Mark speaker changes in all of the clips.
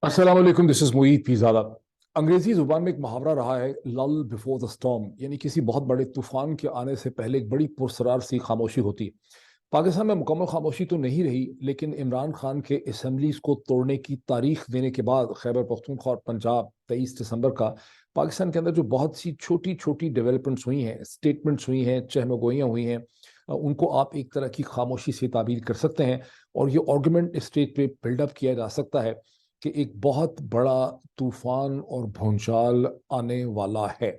Speaker 1: अस्सलाम वालेकुम, this is Moeed Pirzada. अंग्रेजी जुबान में एक मुहावरा रहा है, लल बिफोर द स्टॉर्म, यानी किसी बहुत बड़े तूफान के आने से पहले एक बड़ी पुरसरार सी खामोशी होती है। पाकिस्तान में मुकम्मल खामोशी तो नहीं रही, लेकिन इमरान खान के असेंबलीज को तोड़ने की तारीख देने के बाद खैबर पख्तूनख्वा और पंजाब 23 दिसंबर का पाकिस्तान के अंदर जो बहुत सी छोटी छोटी डेवलपमेंट्स हुई हैं, स्टेटमेंट्स हुई हैं, चहमगोइयाँ हुई हैं, उनको आप एक तरह की खामोशी से ताबीर कर सकते हैं। और ये आर्गूमेंट स्टेज पे बिल्डअप किया जा सकता है कि एक बहुत बड़ा तूफान और भूचाल आने वाला है।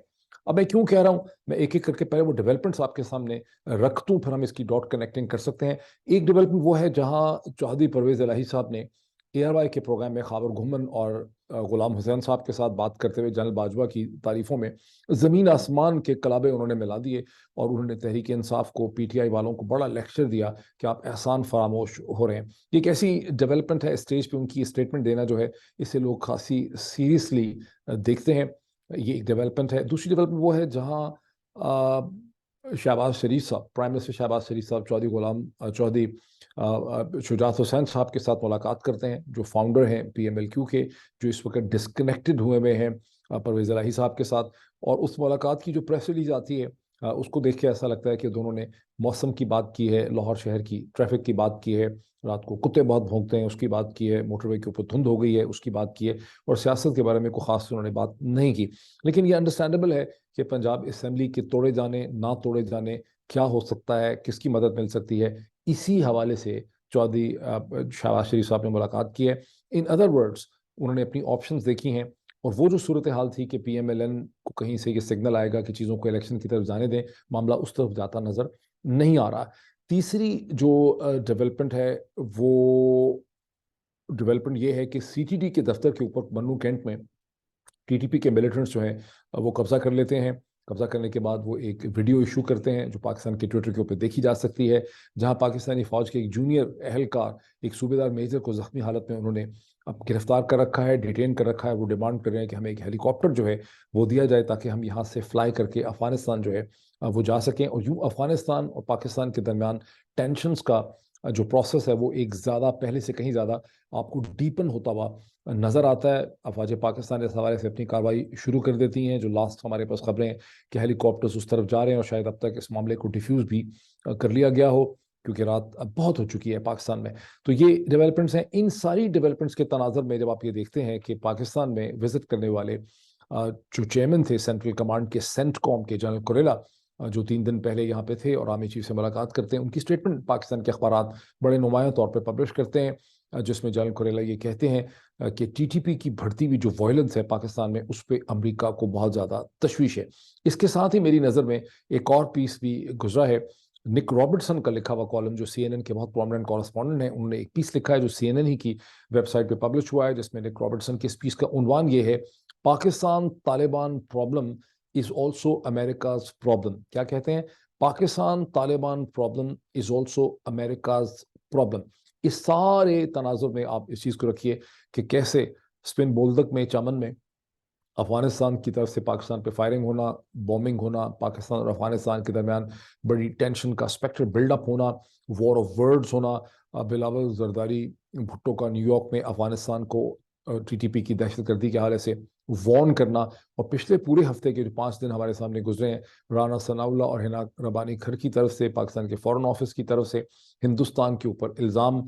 Speaker 1: अब मैं क्यों कह रहा हूं, मैं एक एक करके पहले वो डेवलपमेंट्स आपके सामने रख दूं, फिर हम इसकी डॉट कनेक्टिंग कर सकते हैं। एक डेवलपमेंट वो है जहां चौधरी परवेज इलाही साहब ने एआरवाई के प्रोग्राम में खाबर घुमन और गुलाम हुसैन साहब के साथ बात करते हुए जनरल बाजवा की तारीफों में जमीन आसमान के कलाबे उन्होंने मिला दिए। और उन्होंने तहरीक इंसाफ को, पीटीआई वालों को बड़ा लेक्चर दिया कि आप एहसान फरामोश हो रहे हैं। ये एक ऐसी डेवलपमेंट है, स्टेज पे उनकी स्टेटमेंट देना जो है, इसे लोग खासी सीरियसली देखते हैं। ये एक डेवलपमेंट है। दूसरी डेवलपमेंट वो है जहां शहबाज शरीफ साहब, प्राइम मिनिस्टर शहबाज शरीफ साहब, चौधरी शुजात हुसैन साहब के साथ मुलाकात करते हैं, जो फाउंडर हैं पीएमएलक्यू के, जो इस वक्त डिस्कनेक्टेड हुए हुए हैं परवेज इलाही साहब के साथ। और उस मुलाकात की जो प्रेस रिलीज आती है, उसको देख के ऐसा लगता है कि दोनों ने मौसम की बात की है, लाहौर शहर की ट्रैफिक की बात की है, रात को कुत्ते बहुत भौंकते हैं उसकी बात की है, मोटरवे के ऊपर धुंध हो गई है उसकी बात की है, और सियासत के बारे में कोई खास उन्होंने बात नहीं की। लेकिन ये अंडरस्टैंडेबल है कि पंजाब असम्बली के तोड़े जाने ना तोड़े जाने, क्या हो सकता है, किसकी मदद मिल सकती है, इसी हवाले से चौधरी शहबाज शरीफ साहब ने मुलाकात की है। इन अदर वर्ड्स, उन्होंने अपनी ऑप्शंस देखी हैं। और वो जो सूरत हाल थी कि पीएमएलएन को कहीं से ये सिग्नल आएगा कि चीज़ों को इलेक्शन की तरफ जाने दें, मामला उस तरफ जाता नजर नहीं आ रहा। तीसरी जो डेवलपमेंट है, वो डेवलपमेंट ये है कि सीटीडी के दफ्तर के ऊपर मन्नू कैंट में टीटीपी के मिलिटेंट्स जो हैं वो कब्जा कर लेते हैं। कब्जा करने के बाद वो एक वीडियो इशू करते हैं जो पाकिस्तान के ट्विटर के ऊपर देखी जा सकती है, जहां पाकिस्तानी फौज के एक जूनियर एहलकार, एक सूबेदार मेजर को जख्मी हालत में उन्होंने अब गिरफ्तार कर रखा है, डिटेन कर रखा है। वो डिमांड कर रहे हैं कि हमें एक हेलीकॉप्टर जो है वो दिया जाए ताकि हम यहाँ से फ्लाई करके अफगानिस्तान जो है वो जा सकें। और यूँ अफगानिस्तान और पाकिस्तान के दरमियान टेंशन्स का जो प्रोसेस है वो एक ज़्यादा, पहले से कहीं ज़्यादा आपको डीपन होता हुआ नजर आता है। अफवाज पाकिस्तान इस हवाले से अपनी कार्रवाई शुरू कर देती हैं। जो लास्ट हमारे पास खबरें हैं कि हेलीकॉप्टर्स उस तरफ जा रहे हैं, और शायद अब तक इस मामले को डिफ्यूज भी कर लिया गया हो, क्योंकि रात अब बहुत हो चुकी है पाकिस्तान में। तो ये डेवलपमेंट्स हैं। इन सारी डेवलपमेंट्स के तनाजर में जब आप ये देखते हैं कि पाकिस्तान में विजिट करने वाले जो चेयरमैन थे सेंट्रल कमांड के, सेंटकॉम के, जनरल कुरेला, जो 3 दिन पहले यहाँ पे थे और आर्मी चीफ से मुलाकात करते हैं, उनकी स्टेटमेंट पाकिस्तान के अखबार बड़े नुमाया तौर पर पब्लिश करते हैं, जिसमें जनरल कुरेला ये कहते हैं कि टीटीपी की बढ़ती हुई जो वायलेंस है पाकिस्तान में, उस पर अमेरिका को बहुत ज़्यादा तशवीश है। इसके साथ ही मेरी नज़र में एक और पीस भी गुजरा है, निक रॉबर्टसन का लिखा हुआ कॉलम, जो सीएनएन के बहुत प्रोमिनेंट कॉरेस्पॉन्डेंट हैं। उन्होंने एक पीस लिखा है जो सीएनएन ही की वेबसाइट पे पब्लिश हुआ है, जिसमें निक रॉबर्टसन की इस पीस का उन्वान ये है, Pakistan Taliban problem is also America's problem. क्या कहते हैं? Pakistan Taliban problem is also America's problem. इस सारे तनाजुर में आप इस चीज़ को रखिए कि कैसे स्पिन बोल्दक में, चमन में, अफगानिस्तान की तरफ से पाकिस्तान पे फायरिंग होना, बॉम्बिंग होना, पाकिस्तान और अफगानिस्तान के दरमियान बड़ी टेंशन का स्पेक्टर बिल्डअप होना, वॉर ऑफ वर्ड्स होना, बिलावल जरदारी भुट्टो का न्यूयॉर्क में अफगानिस्तान को टीटीपी की दहशतगर्दी के हवाले से वॉर्न करना, और पिछले पूरे हफ्ते के जो 5 दिन हमारे सामने गुजरे हैं, राना सनाउल्लाह और हिना रबानी खर की तरफ से, पाकिस्तान के फॉरेन ऑफिस की तरफ से हिंदुस्तान के ऊपर इल्ज़ाम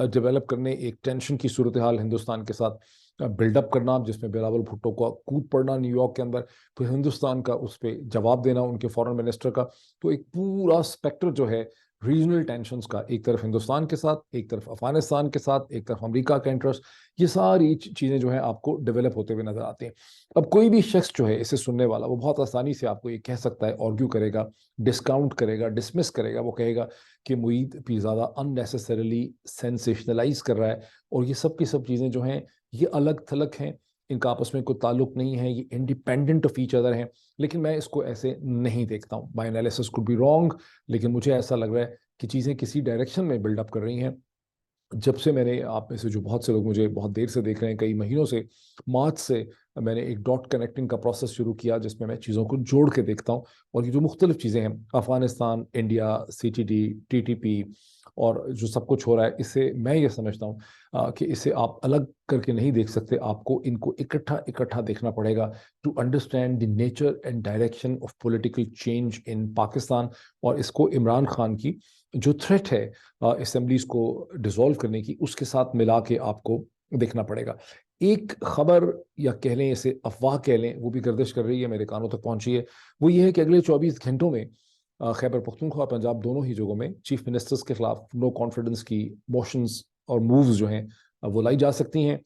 Speaker 1: डेवलप करने, एक टेंशन की सूरत हाल हिंदुस्तान के साथ बिल्डअप करना, जिसमें बिलावल भुट्टो का कूद पड़ना न्यूयॉर्क के अंदर, फिर हिंदुस्तान का उस पर जवाब देना उनके फॉरेन मिनिस्टर का। तो एक पूरा स्पेक्टर जो है रीजनल टेंशन्स का, एक तरफ हिंदुस्तान के साथ, एक तरफ अफगानिस्तान के साथ, एक तरफ अमेरिका का इंटरेस्ट, ये सारी चीज़ें जो है आपको डेवलप होते हुए नजर आती हैं। अब कोई भी शख्स जो है इसे सुनने वाला, वो बहुत आसानी से आपको ये कह सकता है, आर्ग्यू करेगा, डिस्काउंट करेगा, डिसमिस करेगा, वो कहेगा कि मुईद पीरज़ादा अननेसेसरली सेंसेशनलाइज कर रहा है, और ये सब की सब चीज़ें जो हैं ये अलग थलग हैं, इनका आपस में कोई ताल्लुक नहीं है, ये इंडिपेंडेंट ऑफ ईच अदर हैं। लेकिन मैं इसको ऐसे नहीं देखता हूँ। My analysis could be wrong, लेकिन मुझे ऐसा लग रहा है कि चीज़ें किसी डायरेक्शन में बिल्डअप कर रही हैं। जब से मैंने, आप में से जो बहुत से लोग मुझे बहुत देर से देख रहे हैं, कई महीनों से, मार्च से मैंने एक डॉट कनेक्टिंग का प्रोसेस शुरू किया, जिसमें मैं चीज़ों को जोड़ के देखता हूँ। और ये जो मुख्तलिफ चीज़ें हैं, अफगानिस्तान, इंडिया, सीटीडी, टीटीपी, और जो सब कुछ हो रहा है, इससे मैं ये समझता हूँ कि इसे आप अलग करके नहीं देख सकते, आपको इनको इकट्ठा इकट्ठा देखना पड़ेगा to understand the nature and direction of political change in Pakistan. और इसको इमरान खान की जो थ्रेट है असेंबलीज को डिसॉल्व करने की, उसके साथ मिला के आपको देखना पड़ेगा। एक खबर या कह लें, इसे अफवाह कह लें, वो भी गर्दिश कर रही है, मेरे कानों तक पहुंची है। वो ये है कि अगले 24 घंटों में खैबर पख्तूनख्वा और पंजाब दोनों ही जगहों में चीफ मिनिस्टर्स के खिलाफ नो कॉन्फिडेंस की मोशंस और मूव्स जो हैं वो लाई जा सकती हैं।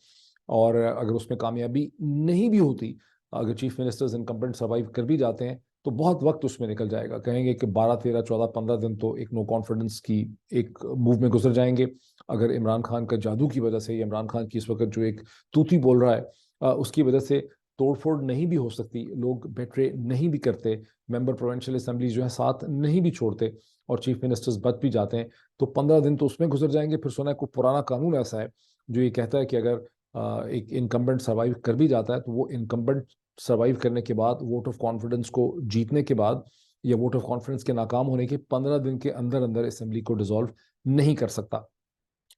Speaker 1: और अगर उसमें कामयाबी नहीं भी होती, अगर चीफ मिनिस्टर्स इनकम्बेंट सर्वाइव कर भी जाते हैं, तो बहुत वक्त उसमें निकल जाएगा। कहेंगे कि 12, 13, 14, 15 दिन तो एक नो कॉन्फिडेंस की एक मूव में गुजर जाएंगे। अगर इमरान खान का जादू की वजह से, इमरान खान की इस वक्त जो एक तूती बोल रहा है उसकी वजह से तोड़फोड़ नहीं भी हो सकती, लोग बेट्रे नहीं भी करते, मेंबर प्रोविंशियल असेंबली जो है साथ नहीं भी छोड़ते और चीफ मिनिस्टर्स बच भी जाते हैं, तो 15 दिन तो उसमें गुजर जाएंगे। फिर सुना है कोई पुराना कानून ऐसा है जो ये कहता है कि अगर एक इनकम्बेंट सर्वाइव कर भी जाता है, तो वो इनकम्बेंट सर्वाइव करने के बाद, वोट ऑफ कॉन्फिडेंस को जीतने के बाद या वोट ऑफ कॉन्फिडेंस के नाकाम होने के 15 दिन के अंदर अंदर असेंबली को डिसॉल्व नहीं कर सकता।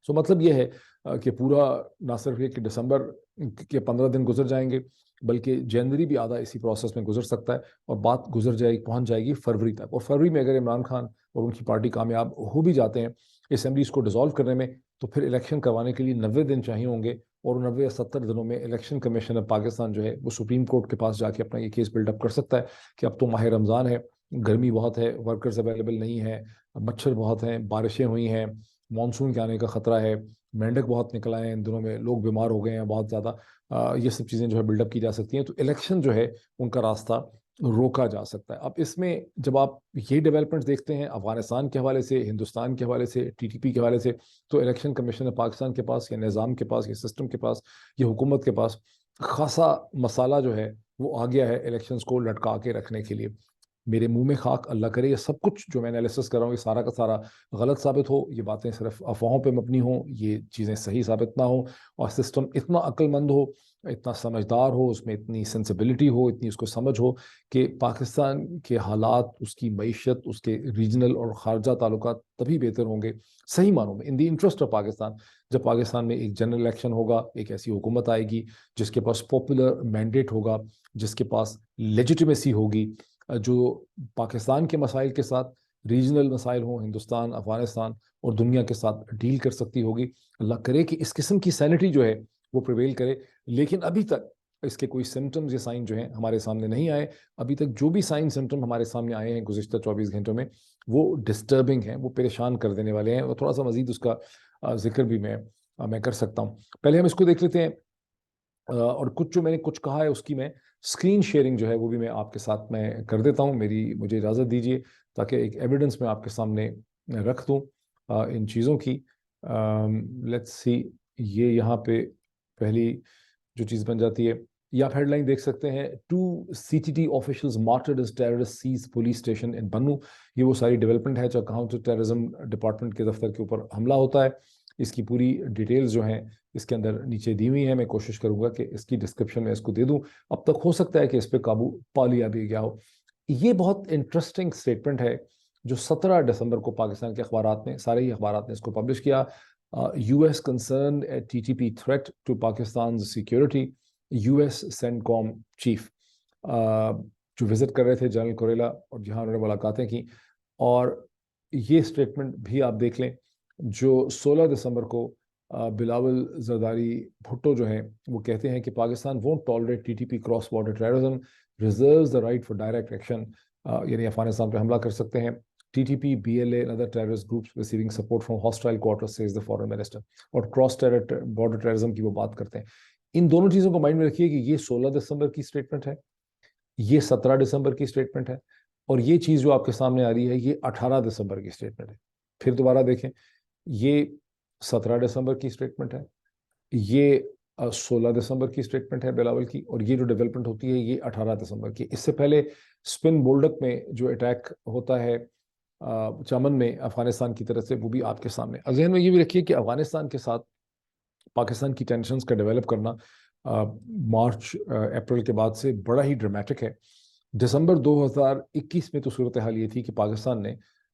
Speaker 1: सो मतलब यह है कि पूरा ना सिर्फ ये कि दिसंबर के 15 दिन गुजर जाएंगे, बल्कि जनवरी भी आधा इसी प्रोसेस में गुजर सकता है और बात गुजर जाएगी, पहुंच जाएगी फरवरी तक। और फरवरी में अगर इमरान खान और उनकी पार्टी कामयाब हो भी जाते हैं असेंबलीज को डिसॉल्व करने में, तो फिर इलेक्शन करवाने के लिए 90 दिन चाहिए होंगे। और 90 या 70 दिनों में इलेक्शन कमीशन ऑफ पाकिस्तान जो है वो सुप्रीम कोर्ट के पास जाके अपना ये केस बिल्डअप कर सकता है कि अब तो माह रमज़ान है, गर्मी बहुत है, वर्कर्स अवेलेबल नहीं है, मच्छर बहुत हैं, बारिशें हुई हैं, मानसून के आने का खतरा है, मेंढक बहुत निकल आए हैं इन दिनों में, लोग बीमार हो गए हैं बहुत ज़्यादा। ये सब चीज़ें जो है बिल्डअप की जा सकती हैं, तो इलेक्शन जो है उनका रास्ता रोका जा सकता है। अब इसमें जब आप ये डेवलपमेंट्स देखते हैं अफगानिस्तान के हवाले से, हिंदुस्तान के हवाले से, टीटीपी के हवाले से, तो इलेक्शन कमीशन ऑफ पाकिस्तान के पास या निज़ाम के पास या सिस्टम के पास या हुकूमत के पास खासा मसाला जो है वो आ गया है इलेक्शंस को लटका के रखने के लिए। मेरे मुंह में खाक, अल्लाह करे ये सब कुछ जो मैं एनालिसिस कर रहा हूँ ये सारा का सारा गलत साबित हो, ये बातें सिर्फ अफवाहों पे मबनी हो, ये चीज़ें सही साबित ना हो, और सिस्टम इतना अक्लमंद हो, इतना समझदार हो, उसमें इतनी सेंसिबिलिटी हो, इतनी उसको समझ हो कि पाकिस्तान के हालात, उसकी मईशत, उसके रीजनल और खारजा ताल्लुकात तभी बेहतर होंगे सही मानों में, in the interest of Pakistan, जब पाकिस्तान में एक जनरल इलेक्शन होगा, एक ऐसी हुकूमत आएगी जिसके पास पॉपुलर मैंडेट होगा, जिसके पास लेजिटिमेसी होगी, जो पाकिस्तान के मसाइल के साथ रीजनल मसाइल हों, हिंदुस्तान, अफगानिस्तान और दुनिया के साथ डील कर सकती होगी। अल्लाह करे कि इस किस्म की सैनिटी जो है वो प्रिवेल करे। लेकिन अभी तक इसके कोई सिम्टम्स या साइन जो हैं हमारे सामने नहीं आए। अभी तक जो भी साइन सिम्टम हमारे सामने आए हैं गुज़िश्ता 24 घंटों में, वो डिस्टर्बिंग हैं, वो परेशान कर देने वाले हैं। और थोड़ा सा मजीद उसका जिक्र भी मैं कर सकता हूँ। पहले हम इसको देख लेते हैं और कुछ जो मैंने कुछ कहा है उसकी मैं स्क्रीन शेयरिंग जो है वो भी मैं आपके साथ में कर देता हूँ। मुझे इजाज़त दीजिए ताकि एक एविडेंस मैं आपके सामने रख दूँ इन चीज़ों की। लेट्स सी, ये यहाँ पे पहली जो चीज़ बन जाती है, ये आप हेडलाइन देख सकते हैं, 2 CTT officials martyred as terrorist seize police station in Bannu. ये वो सारी डेवलपमेंट है जब काउंटर टेररिज्म डिपार्टमेंट के दफ्तर के ऊपर हमला होता है। इसकी पूरी डिटेल्स जो हैं इसके अंदर नीचे दी हुई है। मैं कोशिश करूंगा कि इसकी डिस्क्रिप्शन में इसको दे दूं। अब तक हो सकता है कि इस पर काबू पा लिया भी गया हो। ये बहुत इंटरेस्टिंग स्टेटमेंट है जो 17 दिसंबर को पाकिस्तान के अखबारात में, सारे ही अखबारात ने इसको पब्लिश किया। US concern at TTP threat to Pakistan security, US CENTCOM chief जो विजिट कर रहे थे जनरल कोरेला, और जहां उन्होंने मुलाकातें की। और ये स्टेटमेंट भी आप देख लें जो 16 दिसंबर को बिलावल जरदारी भुट्टो जो हैं वो कहते हैं कि Pakistan won't tolerate TTP cross border terrorism, reserves the right for direct action. यानी अफगानिस्तान पे हमला कर सकते हैं। TTP, BLA and other terrorist groups receiving support from hostile quarters, says the foreign minister. और क्रॉस बॉर्डर टेररिज्म की वो बात करते हैं। इन दोनों चीज़ों को माइंड में रखिए कि ये 16 दिसंबर की स्टेटमेंट है, ये 17 दिसंबर की स्टेटमेंट है, और ये चीज़ जो आपके सामने आ रही है ये 18 दिसंबर की स्टेटमेंट है। फिर दोबारा देखें, ये 17 दिसंबर की स्टेटमेंट है, ये 16 दिसंबर की स्टेटमेंट है बिलावल की, और ये जो डेवलपमेंट होती है ये 18 दिसंबर की। इससे पहले स्पिन बोल्डक में जो अटैक होता है चमन में अफगानिस्तान की तरफ से, वो भी आपके सामने। और जहन में ये भी रखिए कि अफगानिस्तान के साथ पाकिस्तान की टेंशन्स का डेवलप करना मार्च अप्रैल के बाद से बड़ा ही ड्रामेटिक है। दिसंबर 2021 में तो सूरत हाल ये थी कि पाकिस्तान ने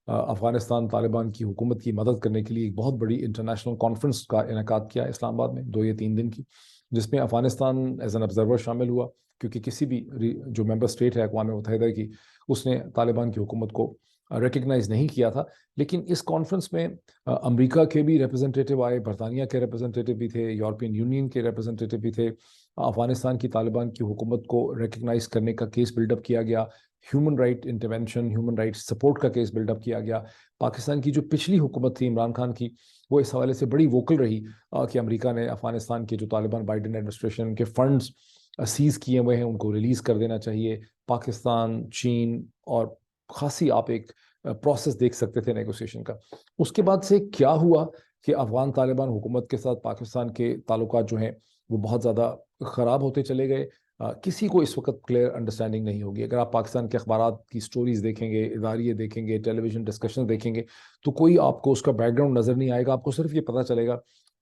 Speaker 1: अफगानिस्तान तालिबान की हुकूमत की मदद करने के लिए एक बहुत बड़ी इंटरनेशनल कॉन्फ्रेंस का इनेकाद किया इस्लामाबाद में 2 या 3 दिन की, जिसमें अफगानिस्तान एज एन ऑब्जर्वर शामिल हुआ, क्योंकि किसी भी जो मेंबर स्टेट है अक़वाम मुत्तहिदा की, उसने तालिबान की हुकूमत को रिकग्नाइज नहीं किया था। लेकिन इस कॉन्फ्रेंस में अमेरिका के भी रिप्रेजेंटेटिव आए, बरतानिया के रिप्रेजेंटेटिव भी थे, यूरोपियन यूनियन के रिप्रेजेंटेटिव भी थे। अफगानिस्तान की तालिबान की हुकूमत को रिकग्नाइज करने का केस बिल्डअप किया गया, human right intervention, human right support का केस बिल्डअप किया गया। पाकिस्तान की जो पिछली हुकूमत थी इमरान खान की, वो इस हवाले से बड़ी वोकल रही कि अमेरिका ने अफगानिस्तान के जो तालिबान बाइडेन एडमिनिस्ट्रेशन के फंड्स सीज किए हुए हैं उनको रिलीज कर देना चाहिए। पाकिस्तान, चीन और खासी आप एक प्रोसेस देख सकते थे नेगोशिएशन का। उसके बाद से क्या हुआ कि अफगान तालिबान हुकूमत के साथ पाकिस्तान के ताल्लुकात जो हैं वो बहुत ज़्यादा ख़राब होते चले गए। किसी को इस वक्त क्लियर अंडरस्टैंडिंग नहीं होगी। अगर आप पाकिस्तान के अखबारात की स्टोरीज देखेंगे, इदारिये देखेंगे, टेलीविजन डिस्कशन देखेंगे, तो कोई आपको उसका बैकग्राउंड नज़र नहीं आएगा। आपको सिर्फ ये पता चलेगा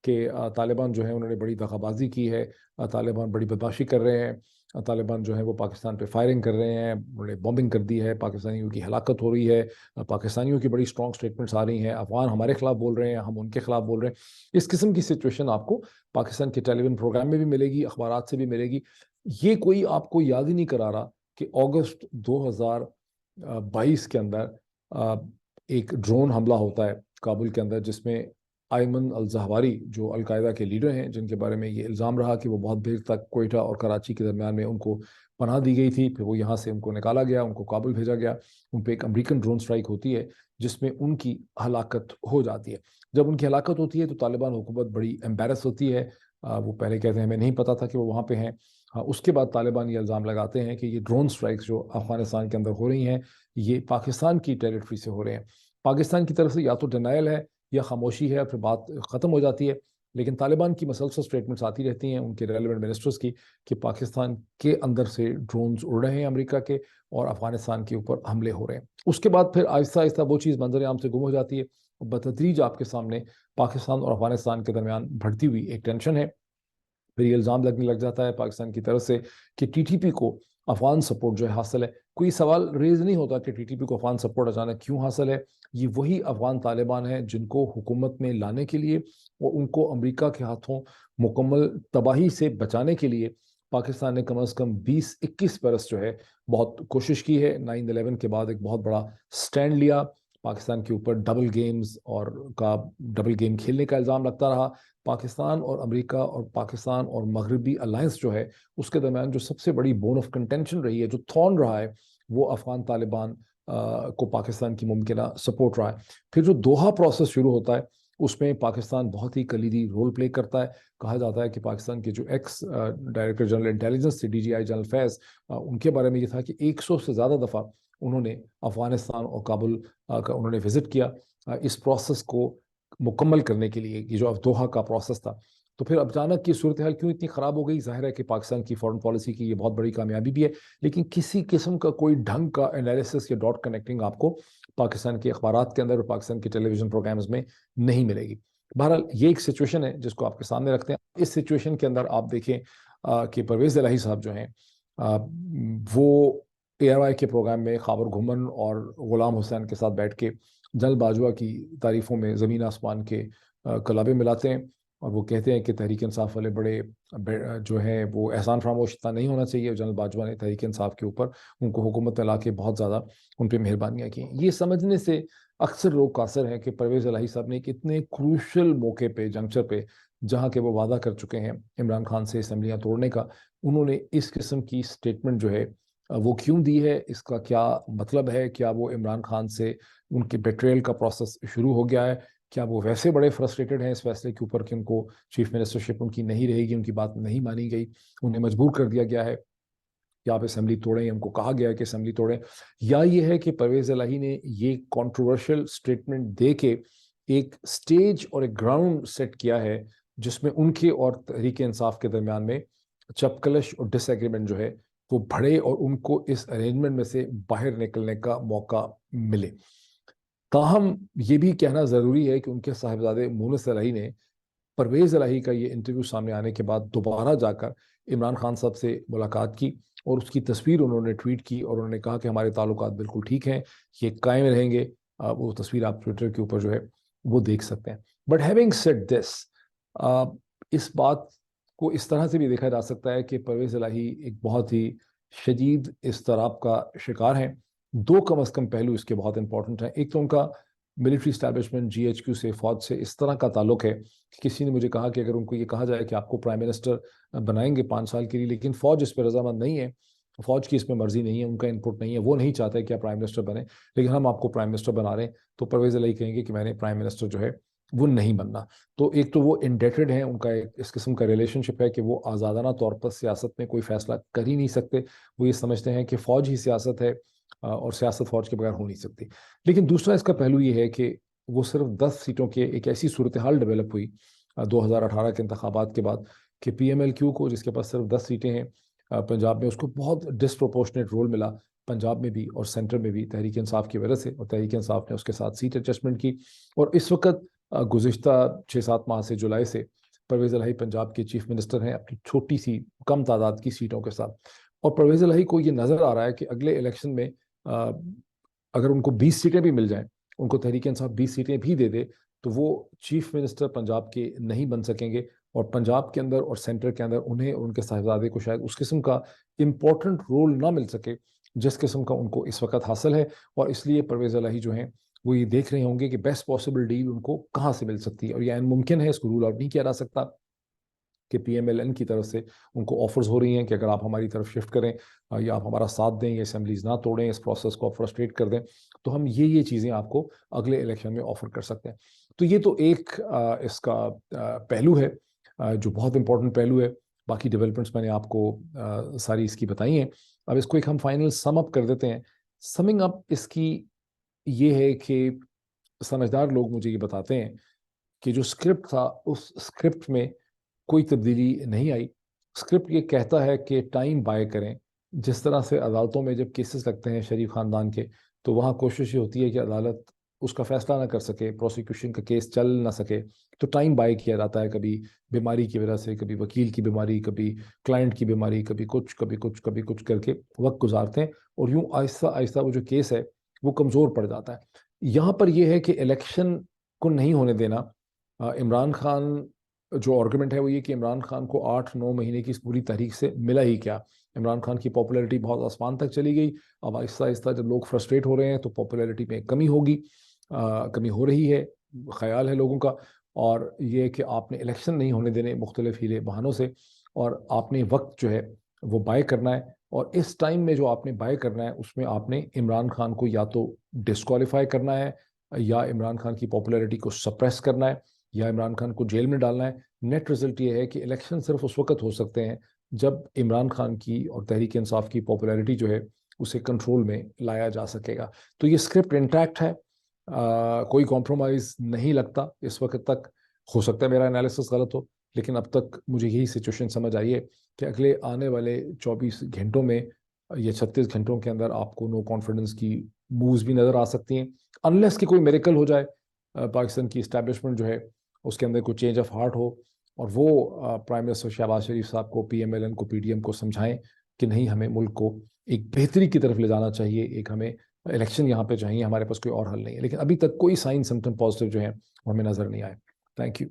Speaker 1: कि तालिबान जो है उन्होंने बड़ी दगाबाजी की है, तालिबान बड़ी बदमाशी कर रहे हैं, तालिबान जो है वो पाकिस्तान पे फायरिंग कर रहे हैं, उन्होंने बॉम्बिंग कर दी है, पाकिस्तानियों की हलाकत हो रही है, पाकिस्तानियों की बड़ी स्ट्रॉन्ग स्टेटमेंट्स आ रही हैं, अफगान हमारे खिलाफ बोल रहे हैं, हम उनके खिलाफ बोल रहे हैं। इस किस्म की सिचुएशन आपको पाकिस्तान के टेलीविजन प्रोग्राम में भी मिलेगी, अखबारात से भी मिलेगी। ये कोई आपको याद ही नहीं करा रहा कि अगस्त 2022 के अंदर एक ड्रोन हमला होता है काबुल के अंदर, जिसमें आयमन अल जहवारी जो अलकायदा के लीडर हैं, जिनके बारे में ये इल्ज़ाम रहा कि वो बहुत देर तक कोयटा और कराची के दरमियान में उनको पनाह दी गई थी, फिर वो यहाँ से उनको निकाला गया, उनको काबुल भेजा गया। उन पर एक अमेरिकन ड्रोन स्ट्राइक होती है जिसमें उनकी हलाकत हो जाती है। जब उनकी हलाकत होती है तो तालिबान हुकूमत बड़ी एम्बेरस होती है। वो पहले कहते हैं हमें नहीं पता था कि वो वहाँ पे हैं। उसके बाद तालिबान ये इल्ज़ाम लगाते हैं कि ये ड्रोन स्ट्राइक्स जो अफगानिस्तान के अंदर हो रही हैं ये पाकिस्तान की टेरिटरी से हो रहे हैं। पाकिस्तान की तरफ से या तो डिनायल है या खामोशी है, फिर बात ख़त्म हो जाती है। लेकिन तालिबान की मसलसल स्टेटमेंट्स आती रहती हैं उनके रेलिवेंट मिनिस्टर्स की कि पाकिस्तान के अंदर से ड्रोन्स उड़ रहे हैं अमेरिका के और अफगानिस्तान के ऊपर हमले हो रहे हैं। उसके बाद फिर आहिस्ता आहिस्ता वो चीज़ मंजर आम से गुम हो जाती है। बतदरीज आपके सामने पाकिस्तान और अफगानिस्तान के दरमियान बढ़ती हुई एक टेंशन है। फिर ये इल्ज़ाम लगने लग जाता है पाकिस्तान की तरफ से कि टीटीपी को अफगान सपोर्ट जो है हासिल है। कोई सवाल रेज नहीं होता कि टीटीपी को अफगान सपोर्ट अचानक क्यों हासिल है। ये वही अफगान तालिबान है जिनको हुकूमत में लाने के लिए और उनको अमेरिका के हाथों मुकम्मल तबाही से बचाने के लिए पाकिस्तान ने कम से कम 20-21 बरस जो है बहुत कोशिश की है। 9/11 के बाद एक बहुत बड़ा स्टैंड लिया, पाकिस्तान के ऊपर डबल गेम खेलने का इल्ज़ाम लगता रहा। पाकिस्तान और अमेरिका और पाकिस्तान और मगरबी अलायंस जो है उसके दरमियान जो सबसे बड़ी बोन ऑफ कंटेंशन रही है, जो थॉर्न रहा है, वो अफगान तालिबान को पाकिस्तान की मुमकिना सपोर्ट रहा है। फिर जो दोहा प्रोसेस शुरू होता है उसमें पाकिस्तान बहुत ही कलीदी रोल प्ले करता है। कहा जाता है कि पाकिस्तान के जो एक्स डायरेक्टर जनरल इंटेलिजेंस थे, DGI जनरल फैज़, उनके बारे में ये था कि 100 से ज़्यादा दफ़ा उन्होंने अफगानिस्तान और काबुल का उन्होंने विजिट किया इस प्रोसेस को मुकम्मल करने के लिए, ये जो दोहा का प्रोसेस था। तो फिर अचानक की सूरत हाल क्यों इतनी ख़राब हो गई? ज़ाहिर है कि पाकिस्तान की फॉरेन पॉलिसी की ये बहुत बड़ी कामयाबी भी है, लेकिन किसी किस्म का कोई ढंग का एनालिसिस या डॉट कनेक्टिंग आपको पाकिस्तान के अखबारात के अंदर और पाकिस्तान के टेलीविजन प्रोग्राम्स में नहीं मिलेगी। बहरहाल ये एक सिचुएशन है जिसको आपके सामने रखते हैं। इस सिचुएशन के अंदर आप देखें कि परवेज़ इलाही साहब जो हैं वो ARI के प्रोग्राम में खैबर घुमन और गुलाम हुसैन के साथ बैठ के जनरल बाजवा की तारीफ़ों में ज़मीन आसमान के कलाबे मिलाते हैं और वो कहते हैं कि तहरीक इंसाफ वाले बड़े जो हैं वो एहसान फरामोश इतना नहीं होना चाहिए। जनरल बाजवा ने तहरीक इंसाफ के ऊपर उनको हुकूमत में ला के बहुत ज़्यादा उन पर मेहरबानियाँ की। ये समझने से अक्सर लोग कासिर हैं कि परवेज़ इलाही साहब ने एक इतने क्रूशल मौके पे, जंक्चर पे, जहाँ के वो वादा कर चुके हैं इमरान खान से असम्बलियाँ तोड़ने का, उन्होंने इस किस्म की स्टेटमेंट जो है वो क्यों दी है, इसका क्या मतलब है? क्या वो इमरान खान से उनके बेट्रेयल का प्रोसेस शुरू हो गया है? क्या वो वैसे बड़े फ्रस्ट्रेटेड हैं इस फैसले के ऊपर कि उनको चीफ मिनिस्टरशिप उनकी नहीं रहेगी, उनकी बात नहीं मानी गई, उन्हें मजबूर कर दिया गया है कि आप असम्बली तोड़ें, हमको कहा गया है कि असम्बली तोड़ें? या ये है कि परवेज़ इलाही ने ये कंट्रोवर्शियल स्टेटमेंट दे के एक स्टेज और एक ग्राउंड सेट किया है जिसमें उनके और तहरीक इंसाफ के दरमियान में चपकलश और डिसएग्रीमेंट जो है वो बढ़े और उनको इस अरेंजमेंट में से बाहर निकलने का मौका मिले। ताहम ये भी कहना ज़रूरी है कि उनके साहिबजादे मुनस इलाही ने परवेज़ इलाही का ये इंटरव्यू सामने आने के बाद दोबारा जाकर इमरान खान साहब से मुलाकात की और उसकी तस्वीर उन्होंने ट्वीट की और उन्होंने कहा कि हमारे ताल्लुकात बिल्कुल ठीक हैं, ये कायम रहेंगे, वो तस्वीर आप ट्विटर के ऊपर जो है वो देख सकते हैं। बट हैविंग सेड दिस, इस बात को इस तरह से भी देखा जा सकता है कि परवेज़ इलाही एक बहुत ही शदीद इज़्तिराब का शिकार हैं। दो कम अज़ कम पहलू इसके बहुत इंपॉर्टेंट हैं। एक तो उनका मिलिट्री इस्टेब्लिशमेंट GHQ से, फौज से इस तरह का ताल्लुक है कि किसी ने मुझे कहा कि अगर उनको ये कहा जाए कि आपको प्राइम मिनिस्टर बनाएंगे 5 साल के लिए, लेकिन फौज इस पर रजामंद नहीं है, फौज की इसमें मर्जी नहीं है, उनका इनपुट नहीं है, वो नहीं चाहते कि आप प्राइम मिनिस्टर बने, लेकिन हम आपको प्राइम मिनिस्टर बना रहे हैं, तो परवेज़ इलाही कहेंगे कि मैंने प्राइम मिनिस्टर जो है वो नहीं बनना। तो एक तो वो इंडेटेड है, उनका एक इस किस्म का रिलेशनशिप है कि वो आज़ादाना तौर पर सियासत में कोई फैसला कर ही नहीं सकते। वो ये समझते हैं कि फ़ौज ही सियासत है और सियासत फ़ौज के बगैर हो नहीं सकती। लेकिन दूसरा इसका पहलू ये है कि वो सिर्फ 10 सीटों के एक ऐसी सूरत हाल डेवलप हुई 2018 के इंतखाबात के बाद कि PMLQ को, जिसके पास सिर्फ 10 सीटें हैं पंजाब में, उसको बहुत डिस्प्रोपोर्शनेट रोल मिला पंजाब में भी और सेंटर में भी तहरीक इंसाफ की वजह से, और तहरीक इंसाफ ने उसके साथ सीट एडजस्टमेंट की। और इस वक्त गुज़िश्ता 6-7 माह से, जुलाई से, परवेज़ इलाही पंजाब के चीफ मिनिस्टर हैं अपनी छोटी सी कम तादाद की सीटों के साथ। और परवेज़ इलाही को ये नज़र आ रहा है कि अगले इलेक्शन में अगर उनको 20 सीटें भी मिल जाएं, उनको तहरीक इंसाफ 20 सीटें भी दे दे, तो वो चीफ मिनिस्टर पंजाब के नहीं बन सकेंगे। और पंजाब के अंदर और सेंटर के अंदर उन्हें और उनके साहिबजादे को शायद उस किस्म का इम्पोर्टेंट रोल ना मिल सके जिस किस्म का उनको इस वक्त हासिल है। और इसलिए परवेज़ इलाही जो हैं वो ये देख रहे होंगे कि बेस्ट पॉसिबल डील उनको कहाँ से मिल सकती है। और यह मुमकिन है, इसको रूल आउट नहीं किया जा सकता कि PMLN की तरफ से उनको ऑफर्स हो रही हैं कि अगर आप हमारी तरफ शिफ्ट करें या आप हमारा साथ दें, या असेंबलीज ना तोड़ें, इस प्रोसेस को आप फ्रस्ट्रेट कर दें, तो हम ये चीज़ें आपको अगले इलेक्शन में ऑफर कर सकते हैं। तो ये तो एक इसका पहलू है जो बहुत इंपॉर्टेंट पहलू है। बाकी डेवलपमेंट्स मैंने आपको सारी इसकी बताई हैं। अब इसको एक हम फाइनल सम अप कर देते हैं। समिंग अप इसकी ये है कि समझदार लोग मुझे ये बताते हैं कि जो स्क्रिप्ट था, उस स्क्रिप्ट में कोई तब्दीली नहीं आई। स्क्रिप्ट ये कहता है कि टाइम बाय करें। जिस तरह से अदालतों में जब केसेस लगते हैं शरीफ खानदान के, तो वहाँ कोशिश ये होती है कि अदालत उसका फैसला ना कर सके, प्रोसिक्यूशन का केस चल ना सके, तो टाइम बाय किया जाता है। कभी बीमारी की वजह से, कभी वकील की बीमारी, कभी क्लाइंट की बीमारी, कभी कुछ कभी कुछ कभी कुछ करके वक्त गुजारते हैं, और यूं आहिस्ता आहिस्ता वो जो केस है वो कमज़ोर पड़ जाता है। यहाँ पर यह है कि इलेक्शन को नहीं होने देना। इमरान खान, जो आर्गुमेंट है वो ये कि इमरान खान को 8-9 महीने की इस पूरी तहरीक से मिला ही क्या। इमरान खान की पॉपुलैरिटी बहुत आसमान तक चली गई। अब आहिस्ता आहिस्ता जब लोग फ्रस्ट्रेट हो रहे हैं तो पॉपुलैरिटी में कमी होगी, कमी हो रही है, ख्याल है लोगों का। और ये कि आपने इलेक्शन नहीं होने देने मुख्तलिफ हीले बहानों से, और आपने वक्त जो है वो बाय करना है। और इस टाइम में जो आपने बाय करना है उसमें आपने इमरान खान को या तो डिस्क्वालीफाई करना है, या इमरान खान की पॉपुलैरिटी को सप्रेस करना है, या इमरान खान को जेल में डालना है। नेट रिजल्ट ये है कि इलेक्शन सिर्फ उस वक्त हो सकते हैं जब इमरान खान की और तहरीक इंसाफ की पॉपुलैरिटी जो है उसे कंट्रोल में लाया जा सकेगा। तो ये स्क्रिप्ट इंटैक्ट है, कोई कॉम्प्रोमाइज़ नहीं लगता इस वक्त तक। हो सकता है मेरा एनालिसिस गलत हो, लेकिन अब तक मुझे यही सिचुएशन समझ आई है कि अगले आने वाले 24 घंटों में या 36 घंटों के अंदर आपको नो कॉन्फिडेंस की मूव्स भी नज़र आ सकती हैं, अनलेस कि कोई मेरेकल हो जाए, पाकिस्तान की इस्टेब्लिशमेंट जो है उसके अंदर कोई चेंज ऑफ हार्ट हो, और वो प्राइम मिनिस्टर शहबाज शरीफ साहब को, PMLN को, PDM को समझाएं कि नहीं, हमें मुल्क को एक बेहतरी की तरफ ले जाना चाहिए, एक हमें इलेक्शन यहाँ पे चाहिए, हमारे पास कोई और हल नहीं है। लेकिन अभी तक कोई साइन सिम्टम पॉजिटिव जो है वो हमें नज़र नहीं आए। Thank you.